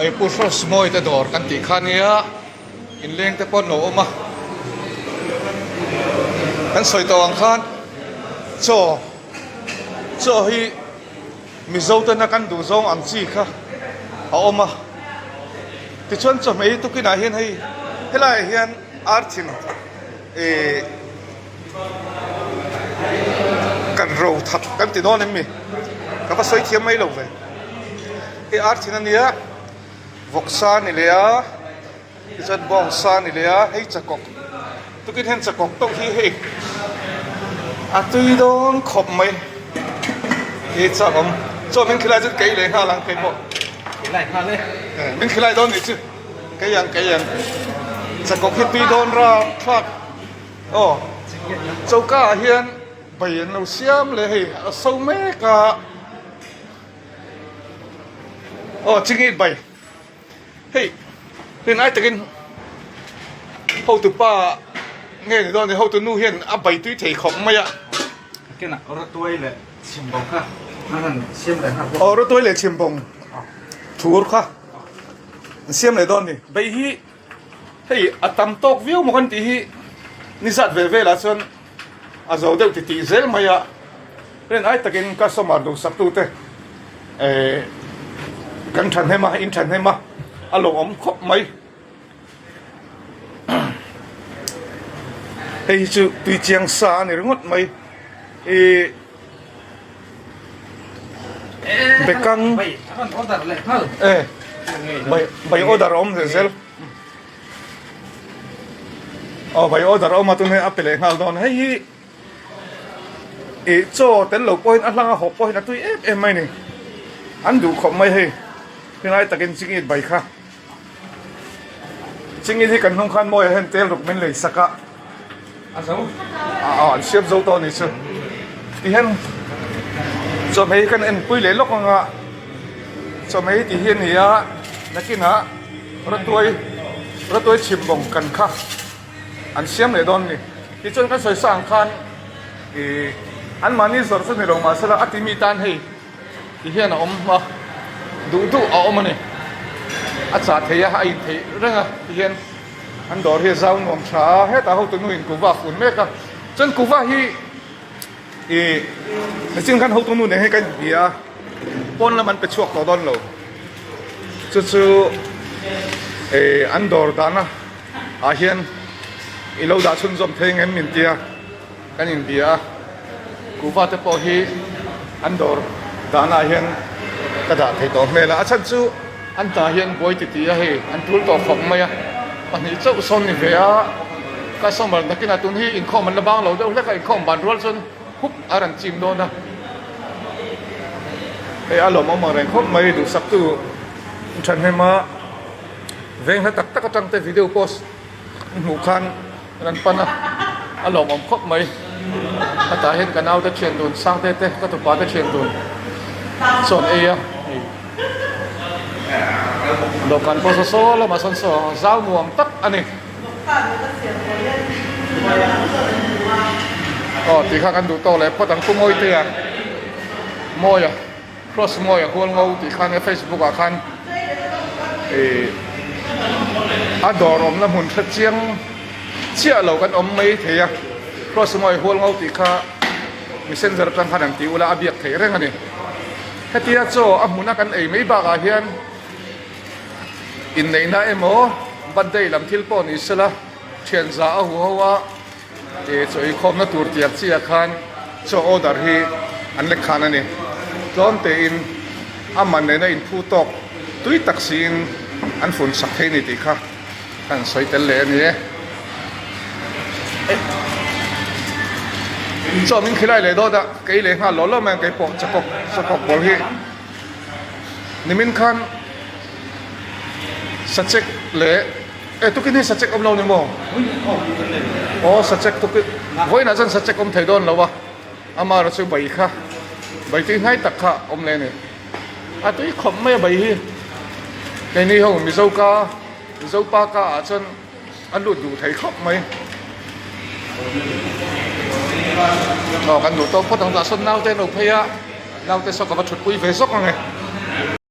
ai puso smoy te dor kan ti khania in leng te pon no ma kan soi to ang khan cho hi mi zo te na kan du zong ang chi kha a oma ti chon cho mei tu ki na hian hei helai hian archin e kan ro thap kan ti don em mi ka pa soi thiam mai lo ve e archin ania voksa ni le a ti chan bong sa ni le a hei chakok tu kin hen chakok to hi hei a tui don khop mai e chakom cho mình khilai chút cái lên ha lang cái bộ lại ha lên mình khilai đón đi chứ cái yang sẽ có khi tùy đón ra thoát châu cá hiền bảy nấu xiêm lấy hay sâu mé cả chính ít bảy hey nên ai tự nhiên hậu từ ba nghe được đón thì hậu từ nu hiền bảy tùy thể khổng mày ạ cái nào ở tuổi là chim bông haมันเสียมเลยครับรถตัวเล็กเชียมบงถูกค่ะเสียมเลยตอนนี้ไปฮีเฮ้ยอัตมตกวิวมันที่ฮีนิสัตเวลาส่วนอาจจะเดี๋ยวที่เซลมาอย่าเรื่องไอ้ตะกินก็สมัครดูสับตูเตกันทันให้มาอินทันให้มาอารมณ์อมครบไหมเฮ้ยจู่ตุยเจียงซาเนี่ยงดไหมbekang bay order om sel bay order om atun he apele ngal don hei cho ten lo point atlang ho point atui em mai ni an du khom mai hei pinai takin chingit bai kha chingit hi kan hong khan moi hen tel ruk men lei saka azau an siap zo to ni chu ti hen cho mấy cái anh quỳ lấy lốc ngạ cho mấy thì hiền thì á nó kia nè rất tuổi chìm bồng cần khắc anh xem để đón đi thì cho cái sợi sang khan thì anh mà đi rồi sẽ này đồng mà sẽ là ati tan hay thì hiền là ông mà đủ ông mà này anh sát thấy hay thấy rất là thì hiền anh đòi hiện giao ngom trà hết tao tụi nuôi cụ vợ phun mẹ cả chân cụ vợ hi nên chính kan hậu tung nu này hay cái gì à, pon là mình bị chuộc vào đòn lẩu, chú ăn đồ đàn à hiền, lâu đã xuân dòng thấy em mình tia, cái nhìn bia, cú va tới bỏ hi, ăn đồ đàn à hiền, cái đã thấy đó mẹ là chân chú, ăn ta hiền bồi tít hay, ăn tuột tỏ phồng mày à, anh ấy châu son này về à, cái xong mà cái nào tuần hi, in không mình là bang lẩu đâu, lấy cái in không bàn ruột xuân húp aran chim đó na cái alo mà rèn khóc mấy đủ sắp tu chân hay mà veng hết tắc tắc trong cái video post ngủ khan ran pan alo mà khóc mấy ta hiện cái nào ta chuyển đồn sang thế cái tụ ba ta chuyển đồn son à đồ can post số là mà son số giao muang tắc anh ấy thì khác anh đủ to lại phát tăng môi tiền môi cross môi huân ngâu thì khăn cái Facebook à khăn đỏ rồng là muốn thật chiang chia lẩu cái ống mấy thế cross môi huân ngâu thì khá messenger tăng khăn anh tiêu là abiak thế đấy này hết tiệt cho muốn cái ấy mấy bà cả hiền in này na em ó ban đây làm thiếu po ní sala chuyện giá hoa cho ý khom na tur tiệt chia khan cho order hi an le khan ani don te in aman ne na in phu tok tui taksin an phun sak the ni ti kha kan soi tel le ni cho mình khilai le do da cái le ha lo lo mang cái po chakok bol hi ni min khan sachek le tu cái này sachek om lo ni mo sachek tu cái voi na jan sachek om thei don lo wa ama ra chu bai kha bai ti ngai tak kha om le ne a tu khom me bai hi cái này ho mi zo pa ka a chen an lut du thei khop mai kan du to po tang da son nau te no phia nau te so ka ba thut pui ve sok nge